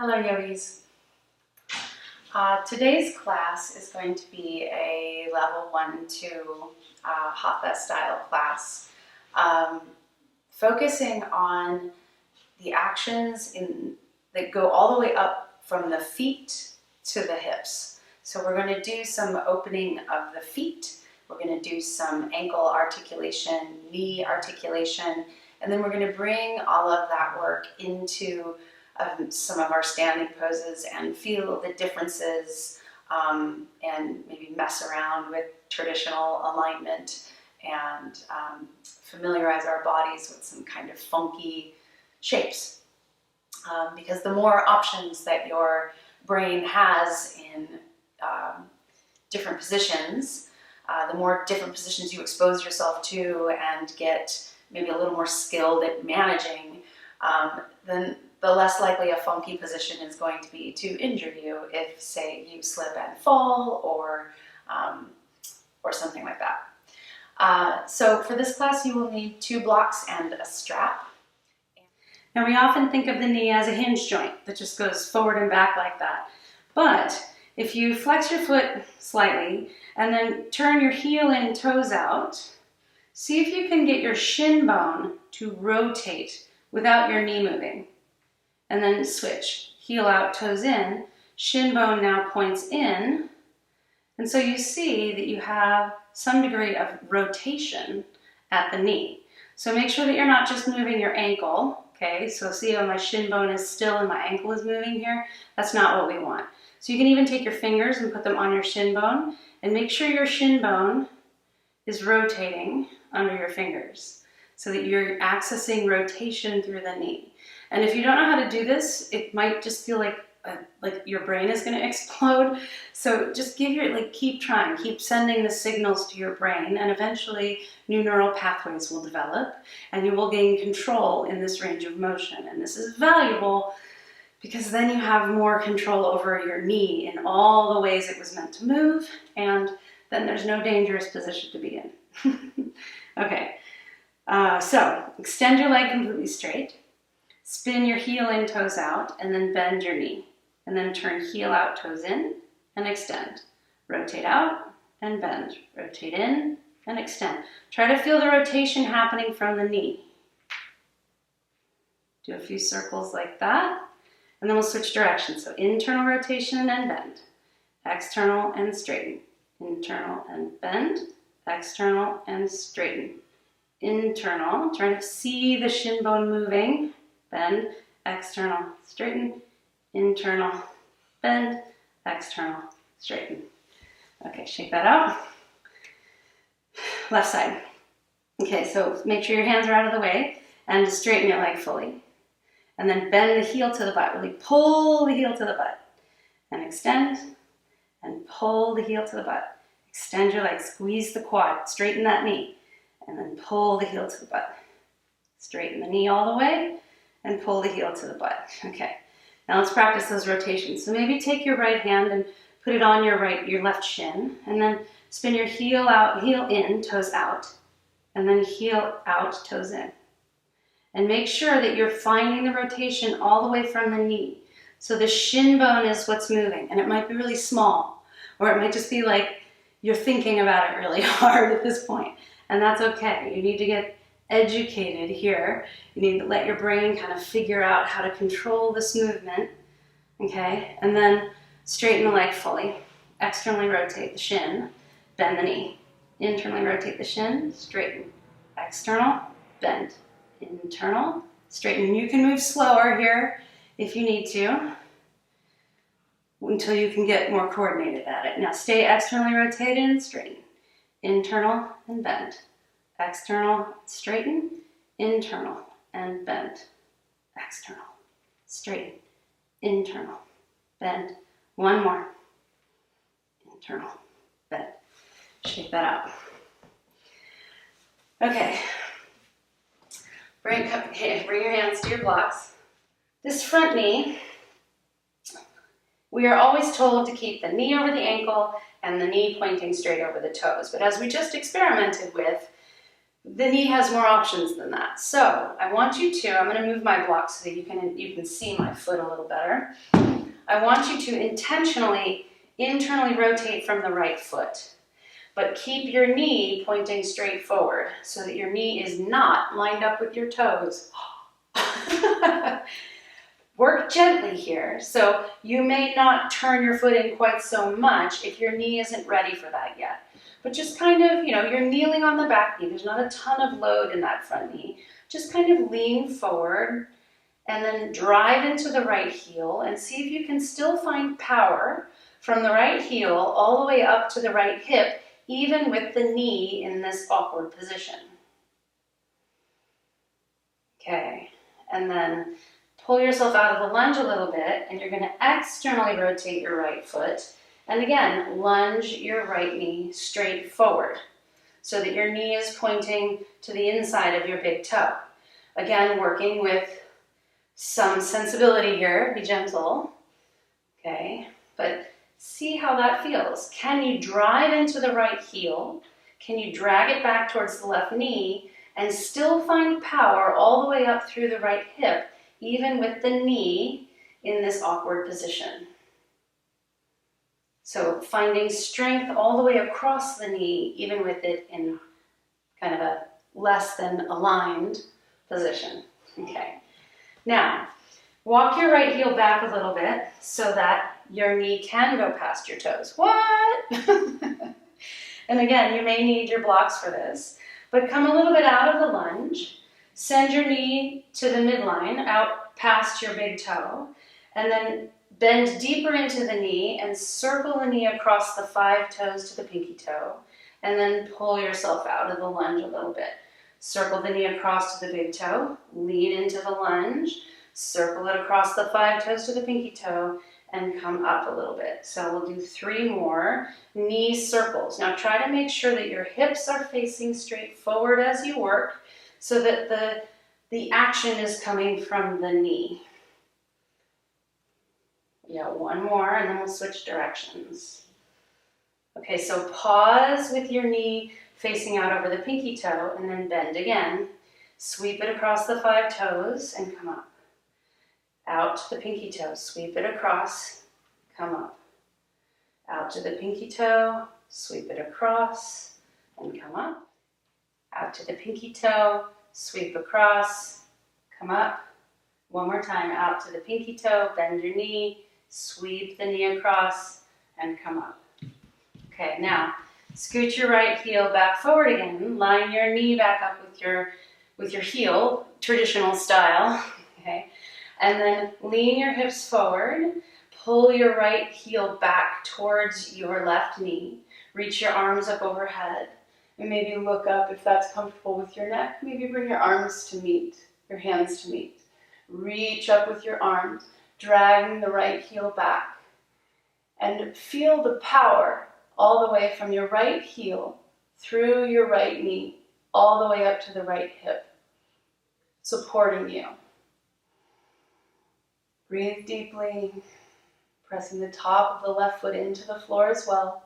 Hello yogis. Today's class is going to be a level 1-2 Hatha style class, focusing on the actions that go all the way up from the feet to the hips. So we're going to do some opening of the feet, we're going to do some ankle articulation, knee articulation, and then we're going to bring all of that work into some of our standing poses and feel the differences and maybe mess around with traditional alignment and familiarize our bodies with some kind of funky shapes. Because the more options that your brain has in different positions, the more different positions you expose yourself to and get maybe a little more skilled at managing, then the less likely a funky position is going to be to injure you if, say, you slip and fall or something like that. So for this class, you will need 2 blocks and a strap. Now, we often think of the knee as a hinge joint that just goes forward and back like that. But if you flex your foot slightly and then turn your heel in, toes out, see if you can get your shin bone to rotate without your knee moving. And then switch, heel out, toes in, shin bone now points in, and so you see that you have some degree of rotation at the knee. So make sure that you're not just moving your ankle, okay? So see how my shin bone is still and my ankle is moving here? That's not what we want. So you can even take your fingers and put them on your shin bone, and make sure your shin bone is rotating under your fingers so that you're accessing rotation through the knee. And if you don't know how to do this, it might just feel like your brain is going to explode. So just keep trying, keep sending the signals to your brain, and eventually new neural pathways will develop and you will gain control in this range of motion. And this is valuable because then you have more control over your knee in all the ways it was meant to move, and then there's no dangerous position to be in. Okay, so extend your leg completely straight. Spin your heel in, toes out, and then bend your knee. And then turn heel out, toes in, and extend. Rotate out and bend. Rotate in and extend. Try to feel the rotation happening from the knee. Do a few circles like that. And then we'll switch directions. So internal rotation and bend. External and straighten. Internal and bend. External and straighten. Internal, trying to see the shin bone moving. Bend, external, straighten, internal, bend, external, straighten. Okay, shake that out. Left side. Okay, so make sure your hands are out of the way and straighten your leg fully. And then bend the heel to the butt. Really pull the heel to the butt. And extend, and pull the heel to the butt. Extend your leg, squeeze the quad, straighten that knee. And then pull the heel to the butt. Straighten the knee all the way. And pull the heel to the butt. Okay, now let's practice those rotations. So maybe take your right hand and put it on your left shin, and then spin your heel out, heel in, toes out, and then heel out, toes in. And make sure that you're finding the rotation all the way from the knee. So the shin bone is what's moving, and it might be really small, or it might just be like you're thinking about it really hard at this point, and that's okay. You need to get educated here. You need to let your brain kind of figure out how to control this movement, okay? And then straighten the leg fully. Externally rotate the shin, bend the knee. Internally rotate the shin, straighten. External, bend. Internal, straighten. You can move slower here if you need to until you can get more coordinated at it. Now stay externally rotated and straighten. Internal and bend. External, straighten, internal, and bend. External, straighten, internal, bend. One more. Internal, bend. Shake that out. Okay. Bring your hands to your blocks. This front knee, we are always told to keep the knee over the ankle and the knee pointing straight over the toes. But as we just experimented with, The knee has more options than that. So I want you to, I'm going to move my block so that you can see my foot a little better. I want you to intentionally internally rotate from the right foot, but keep your knee pointing straight forward so that your knee is not lined up with your toes. Work gently here. So you may not turn your foot in quite so much if your knee isn't ready for that yet. But just kind of, you're kneeling on the back knee. There's not a ton of load in that front knee. Just kind of lean forward and then drive into the right heel and see if you can still find power from the right heel all the way up to the right hip, even with the knee in this awkward position. Okay, and then pull yourself out of the lunge a little bit, and you're going to externally rotate your right foot. And again, lunge your right knee straight forward so that your knee is pointing to the inside of your big toe. Again, working with some sensibility here, be gentle. Okay, but see how that feels. Can you drive into the right heel? Can you drag it back towards the left knee and still find power all the way up through the right hip, even with the knee in this awkward position? So finding strength all the way across the knee, even with it in kind of a less than aligned position. Okay. Now, walk your right heel back a little bit so that your knee can go past your toes. What? And again, you may need your blocks for this, but come a little bit out of the lunge, send your knee to the midline, out past your big toe, and then bend deeper into the knee and circle the knee across the 5 toes to the pinky toe, and then pull yourself out of the lunge a little bit. Circle the knee across to the big toe, lean into the lunge, circle it across the 5 toes to the pinky toe, and come up a little bit. So we'll do 3 more knee circles. Now try to make sure that your hips are facing straight forward as you work so that the action is coming from the knee. Yeah, 1 more and then we'll switch directions. Okay, so pause with your knee facing out over the pinky toe and then bend again. Sweep it across the 5 toes and come up. Out to the pinky toe, sweep it across, come up. Out to the pinky toe, sweep it across and come up. Out to the pinky toe, sweep across, come up. 1 more time, out to the pinky toe, bend your knee, sweep the knee across and come up. Okay, now scoot your right heel back forward again. Line your knee back up with your heel, traditional style. Okay, and then lean your hips forward. Pull your right heel back towards your left knee. Reach your arms up overhead, and maybe look up if that's comfortable with your neck. Maybe bring your arms to meet, your hands to meet. Reach up with your arms, dragging the right heel back, and feel the power all the way from your right heel through your right knee, all the way up to the right hip, supporting you. Breathe deeply, pressing the top of the left foot into the floor as well.